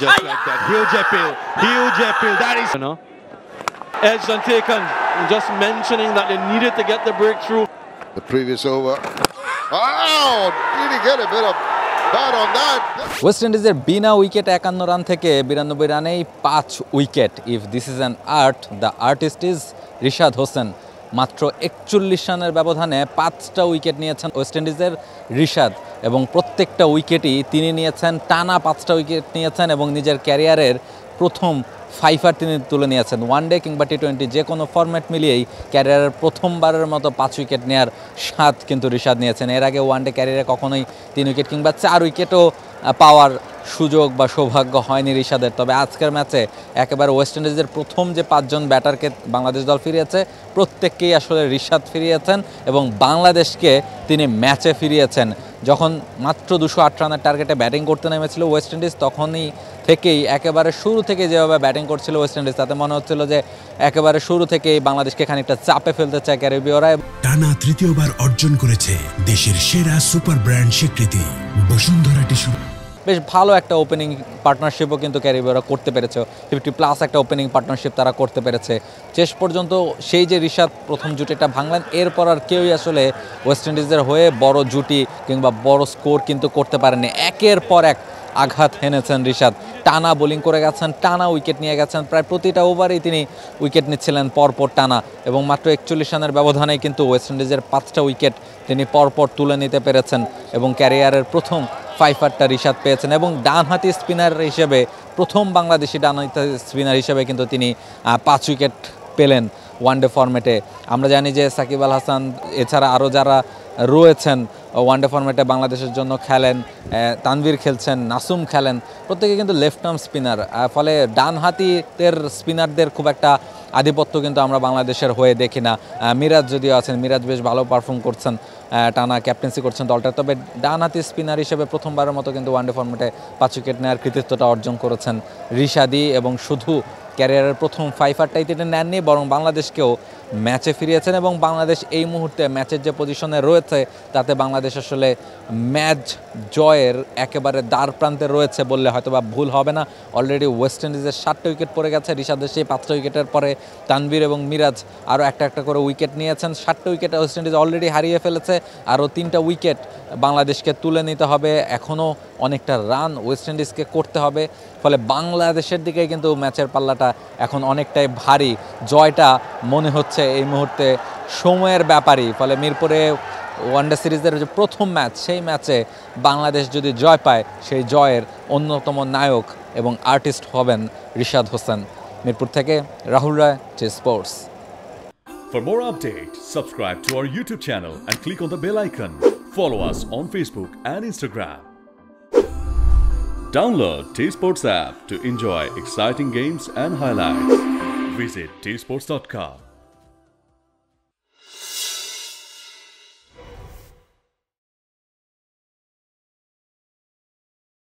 just like that. Huge appeal. That is, edged and taken. Just mentioning that they needed to get the breakthrough. The previous over. Oh, did he get a bit of bad on that? West ইন্ডিজের বিনা wicket 51 run থেকে 92 রানেই 5 wicket. If this is an art, the artist is Rishad Hossain. মাত্র 41 রানের ব্যবধানে 5টা wicket নিয়েছেন West ইন্ডিজের রিশাদ, এবং প্রত্যেকটা উইকেটই তিনি নিয়েছেন, টানা 5টা উইকেট নিয়েছেন এবং নিজের ক্যারিয়ারের প্রথম ফাইফার তিনি তুলে নিয়েছেন। ওয়ানডে কিংবা টি20 যে কোনো ফরম্যাট মিলিয়েই ক্যারিয়ারের প্রথমবারের মতো 5 উইকেট নেওয়ার স্বাদ কিন্তু রিশাদ নিয়েছেন। এর আগে ওয়ানডে ক্যারিয়ারে কখনোই 3 উইকেট কিংবা 4 উইকেটও পাওয়ার সুযোগ বা সৌভাগ্য হয়নি রিশাদের। তবে আজকের ম্যাচে একেবারে ওয়েস্ট ইন্ডিজের প্রথম যে 5 জন ব্যাটারকে বাংলাদেশ দল ফিরিয়েছে, প্রত্যেককেই আসলে রিশাদ ফিরিয়েছেন এবং বাংলাদেশকে তিনি ম্যাচে ফিরিয়েছেন। যখন মাত্র 208 রানের টার্গেটে ব্যাটিং করতে নেমেছিল ওয়েস্ট ইন্ডিজ, তখনই থেকেই একেবারে শুরু থেকে যেভাবে ব্যাটিং করছিল ওয়েস্ট ইন্ডিজ, তাতে মনে হচ্ছিল যে একেবারে শুরু থেকেই বাংলাদেশকে খানিকটা চাপে ফেলতে চায় ক্যারিবীয়রা। টানা তৃতীয়বার অর্জন করেছে দেশের সেরা সুপার ব্র্যান্ড স্বীকৃতি বসুন্ধরা টিস্যু। বেশ ভালো একটা ওপেনিং পার্টনারশিপও কিন্তু ক্যারিবীয়রা করতে পেরেছে, 50+ একটা ওপেনিং পার্টনারশিপ তারা করতে পেরেছে শেষ পর্যন্ত। সেই যে রিশাদ প্রথম জুটিটা ভাঙলেন, এরপর আর কেউই আসলে ওয়েস্ট ইন্ডিজের হয়ে বড় জুটি কিংবা বড় স্কোর কিন্তু করতে পারেননি। একের পর এক আঘাত হেনেছেন রিশাদ, টানা বোলিং করে গেছেন, টানা উইকেট নিয়ে গেছেন, প্রায় প্রতিটা ওভারেই তিনি উইকেট নিচ্ছিলেন পরপর টানা, এবং মাত্র 41 রানের ব্যবধানেই কিন্তু ওয়েস্ট ইন্ডিজের 5টা উইকেট তিনি পরপর তুলে নিতে পেরেছেন এবং ক্যারিয়ারের প্রথম ফাইফারটা রিশাদ পেয়েছেন। এবং ডানহাতি স্পিনার হিসেবে প্রথম বাংলাদেশি ডানহাতি স্পিনার হিসেবে কিন্তু তিনি 5 উইকেট পেলেন ওয়ানডে ফরম্যাটে। আমরা জানি যে সাকিব আল হাসান এছাড়া আরও যারা রয়েছেন ওয়ানডে ফরম্যাটে বাংলাদেশের জন্য খেলেন, তানভীর খেলছেন, নাসুম খেলেন, প্রত্যেকে কিন্তু লেফট আর্ম স্পিনার, ফলে ডানহাতিদের স্পিনারদের খুব একটা আধিপত্য কিন্তু আমরা বাংলাদেশের হয়ে দেখি না। মিরাজ যদিও আছেন, মিরাজ বেশ ভালো পারফর্ম করছেন, টানা ক্যাপ্টেন্সি করছেন দলটা। তবে ডানহাতি স্পিনার হিসেবে প্রথমবারের মতো কিন্তু ওয়ানডে ফরম্যাটে 5 উইকেট নেওয়ার কৃতিত্বটা অর্জন করেছেন রিশাদই, এবং শুধু ক্যারিয়ারের প্রথম ফাইফারটাই তিনি নেননি, বরং বাংলাদেশকেও ম্যাচে ফিরিয়েছেন। এবং বাংলাদেশ এই মুহূর্তে ম্যাচের যে পজিশনে রয়েছে, তাতে বাংলাদেশ আসলে ম্যাচ জয়ের একেবারে দ্বার প্রান্তে রয়েছে বললে হয়তো বা ভুল হবে না। অলরেডি ওয়েস্ট ইন্ডিজের 7টা উইকেট পড়ে গেছে, রিশাদের সেই 5টা উইকেটের পরে তানভীর এবং মিরাজ আরও একটা করে উইকেট নিয়েছেন। 7টা উইকেট ওয়েস্ট ইন্ডিজ অলরেডি হারিয়ে ফেলেছে, আরও 3টা উইকেট বাংলাদেশকে তুলে নিতে হবে। এখনও অনেকটা রান ওয়েস্ট ইন্ডিজকে করতে হবে, ফলে বাংলাদেশের দিকে কিন্তু ম্যাচের পাল্লাটা এখন অনেকটাই ভারী। জয়টা মনে হচ্ছে এই মুহূর্তে সময়ের ব্যাপারই। ফলে মিরপুরে ওয়ানডে সিরিজের যে প্রথম ম্যাচ, সেই ম্যাচে বাংলাদেশ যদি জয় পায়, সেই জয়ের অন্যতম নায়ক এবং আর্টিস্ট হবেন রিশাদ হোসেন। মিরপুর থেকে রাহুল রায়, T Sports. For more updates, subscribe to our YouTube channel and click on the bell icon. Follow us on Facebook and Instagram. Download T-Sports app to enjoy exciting games and highlights. Visit tsports.com.